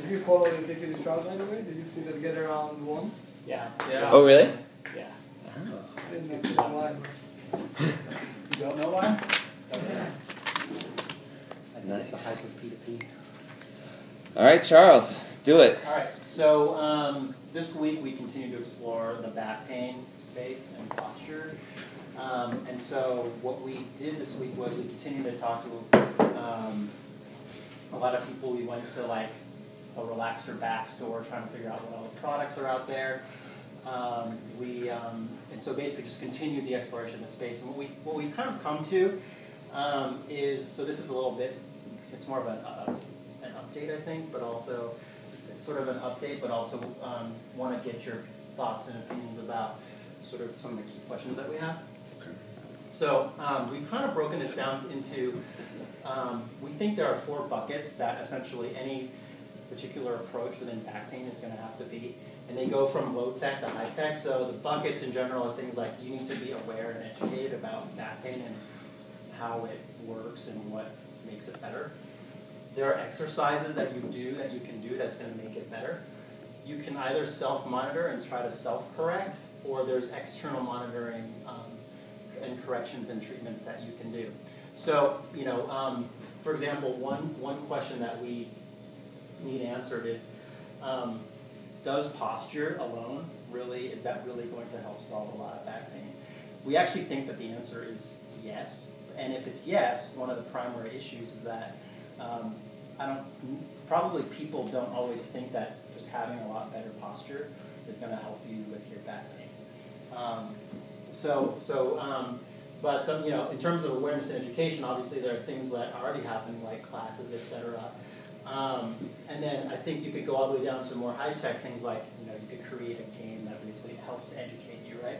Did you follow the Big City Strauss, by the way? Did you see that get around one? Yeah. Oh, really? Yeah. I didn't know why. You don't know why? Okay. I think Nice. it's the hype of P2P. All right, Charles, do it. All right, so this week we continue to explore the back pain space and posture. And so what we did this week was we continued to talk to a lot of people. We went to like a relaxer back store trying to figure out what all the products are out there. And so basically just continued the exploration of the space. And what we've kind of come to is, so this is a little bit, it's more of an update, I think, but also it's sort of an update, but also want to get your thoughts and opinions about sort of some of the key questions that we have. Okay. So we've kind of broken this down into, we think there are 4 buckets that essentially any particular approach within back pain is going to have to be. And they go from low tech to high tech. So the buckets in general are things like you need to be aware and educated about back pain and how it works and what makes it better. There are exercises that you do that you can do that's going to make it better. You can either self-monitor and try to self-correct, or there's external monitoring and corrections and treatments that you can do. So, you know, for example, one question that we need answered is, does posture alone is that really going to help solve a lot of back pain? We actually think that the answer is yes. And if it's yes, one of the primary issues is that probably people don't always think that just having a lot better posture is going to help you with your back pain. But you know, in terms of awareness and education, obviously there are things that are already happening, like classes, etc. And then I think you could go all the way down to more high-tech things like, you know, you could create a game that basically helps educate you, right?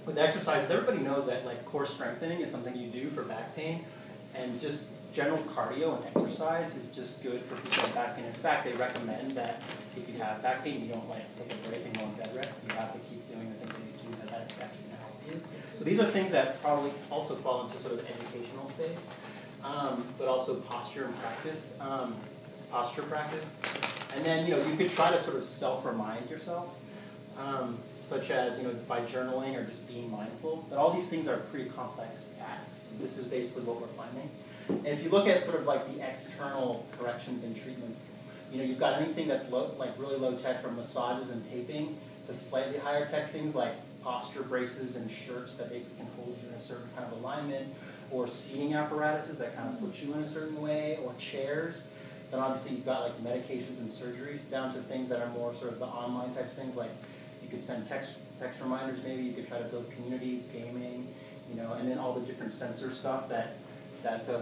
With exercises, everybody knows that like core strengthening is something you do for back pain, and just general cardio and exercise is just good for people with back pain. In fact, they recommend that if you have back pain, you don't like take a break and go on bed rest. You have to keep doing the things that you do that's actually going to help you. So these are things that probably also fall into sort of the educational space. But also posture and practice, posture practice. And then, you know, you could try to sort of self-remind yourself, such as, you know, by journaling or just being mindful. But all these things are pretty complex tasks. This is basically what we're finding. And if you look at sort of like the external corrections and treatments, you know, you've got anything that's low, like really low tech, from massages and taping to slightly higher tech things like posture braces and shirts that basically can hold you in a certain kind of alignment, or seating apparatuses that kind of put you in a certain way, or chairs. Then obviously you've got like medications and surgeries, down to things that are more sort of the online types things, like you could send text reminders maybe, you could try to build communities, gaming, you know, and then all the different sensor stuff that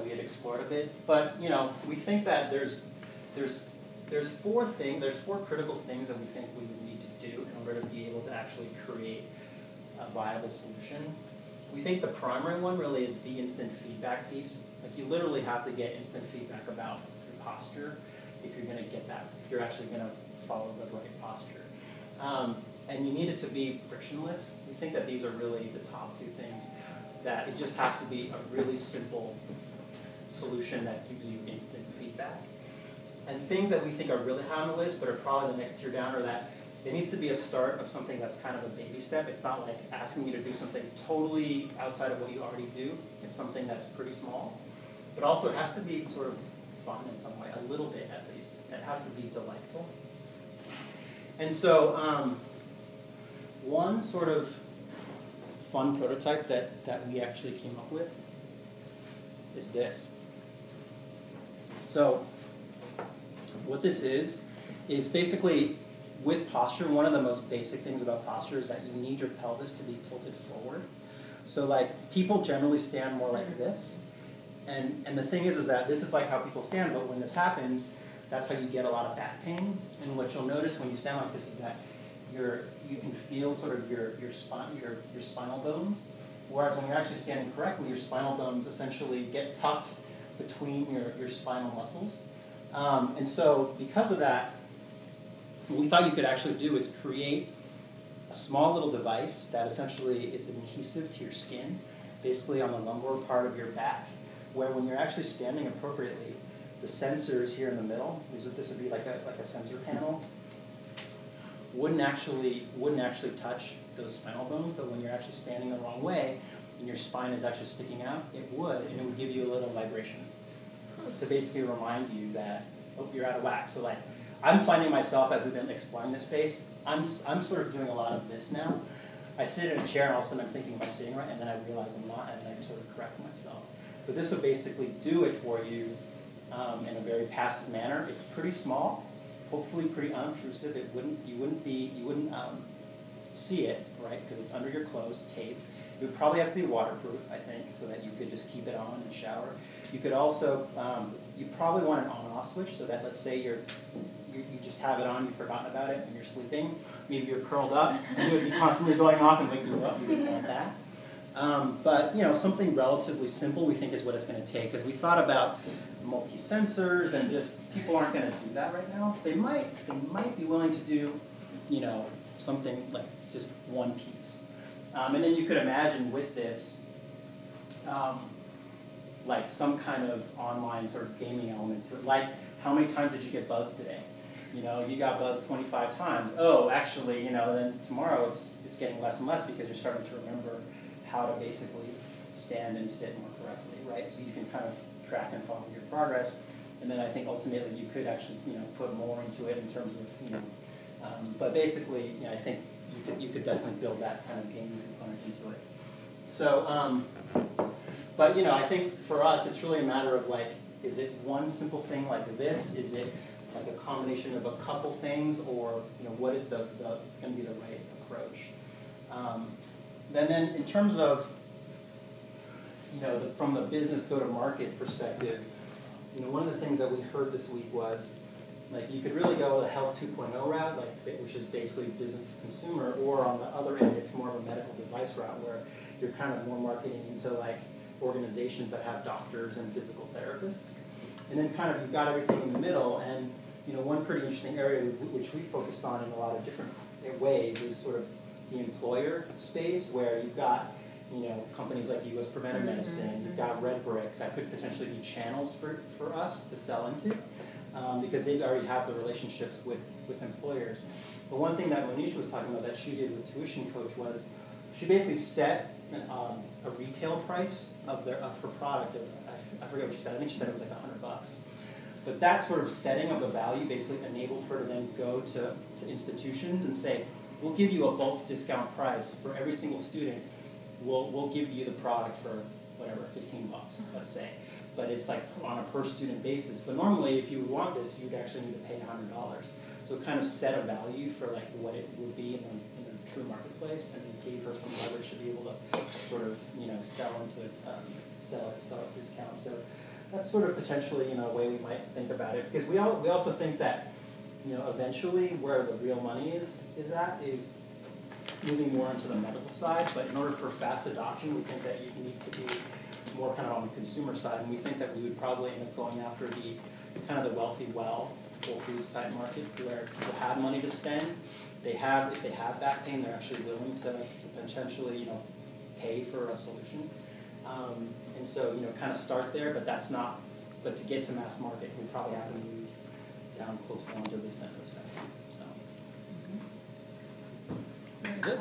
we had explored a bit. But, you know, we think that there's 4 critical things that we think we would need to do in order to be able to actually create a viable solution. We think the primary one really is the instant feedback piece. Like, you literally have to get instant feedback about your posture if you're going to get that, if you're actually going to follow the right posture. And you need it to be frictionless. We think that these are really the top 2 things, that it just has to be a really simple solution that gives you instant feedback. And things that we think are really high on the list, but are probably the next tier down, are that it needs to be a start of something that's kind of a baby step. It's not like asking you to do something totally outside of what you already do. It's something that's pretty small. But also it has to be sort of fun in some way, a little bit at least. It has to be delightful. And so one sort of fun prototype that we actually came up with is this. So what this is basically, with posture, one of the most basic things about posture is that you need your pelvis to be tilted forward. So like, people generally stand more like this. And the thing is that this is like how people stand, but when this happens, that's how you get a lot of back pain. And what you'll notice when you stand like this is that you can feel sort of your spinal bones. Whereas when you're actually standing correctly, your spinal bones essentially get tucked between your spinal muscles. And so because of that, what we thought you could actually do is create a small little device that essentially is adhesive to your skin, basically on the lumbar part of your back, where when you're actually standing appropriately, the sensors here in the middle, this would be like a sensor panel, wouldn't actually touch those spinal bones, but when you're actually standing the wrong way and your spine is actually sticking out, it would, and it would give you a little vibration to basically remind you that, oh, you're out of whack. So like, I'm finding myself, as we've been exploring this space, I'm sort of doing a lot of this now. I sit in a chair and all of a sudden I'm thinking, am I sitting right? And then I realize I'm not, and then I sort of correct myself. But this would basically do it for you in a very passive manner. It's pretty small, hopefully pretty unobtrusive. You wouldn't see it, right? Because it's under your clothes, taped. It would probably have to be waterproof, I think, so that you could just keep it on and shower. You could also, you probably want an on-off switch, so that let's say you just have it on, you've forgotten about it, and you're sleeping. Maybe you're curled up, and it would be constantly going off and waking you up. You wouldn't want that. But you know, something relatively simple we think is what it's going to take, because we thought about multi-sensors, and just people aren't going to do that right now. They might be willing to do, you know, something like just one piece. And then you could imagine with this, like some kind of online sort of gaming element to it. Like, how many times did you get buzzed today? You know, you got buzzed 25 times. Oh, actually, you know, then tomorrow it's getting less and less because you're starting to remember how to basically stand and sit more correctly, right? So you can kind of track and follow your progress. And then I think ultimately you could actually, you know, put more into it in terms of, you know, but basically, you know, I think you could definitely build that kind of gaming component into it. So, but you know, I think for us, it's really a matter of like, is it one simple thing like this? Is it like a combination of a couple things, or you know, what is going to be the right approach? Then in terms of, you know, from the business go-to-market perspective, you know, one of the things that we heard this week was, like, you could really go the Health 2.0 route, like, which is basically business to consumer, or on the other end, it's more of a medical device route where you're kind of more marketing into like organizations that have doctors and physical therapists. And then kind of you've got everything in the middle, and you know, one pretty interesting area which we focused on in a lot of different ways is sort of the employer space, where you've got, you know, companies like US Preventive Medicine, you've got Red Brick, that could potentially be channels for us to sell into, because they already have the relationships with employers. But one thing that Monish was talking about that she did with Tuition Coach was she basically set a retail price of her product. I forget what she said. I think she said it was like $100. But that sort of setting of the value basically enabled her to then go to institutions and say, we'll give you a bulk discount price for every single student. We'll give you the product for whatever, $15, let's say. But it's like on a per student basis. But normally, if you would want this, you'd actually need to pay $100. So it kind of set a value for like what it would be in the true marketplace, and it gave her some leverage to be able to sort of, you know, sell at discount. So that's sort of potentially, you know, a way we might think about it, because we also think that, you know, eventually where the real money is moving more into the medical side. But in order for fast adoption, we think that you need to be more kind of on the consumer side, and we think that we would probably end up going after the kind of the wealthy well, Whole Foods type market, where people have money to spend. If they have back pain, they're actually willing to potentially, you know, pay for a solution. And so, you know, kind of start there, but that's not. But to get to mass market, we probably have to move down close to the center of the spectrum. So. Good.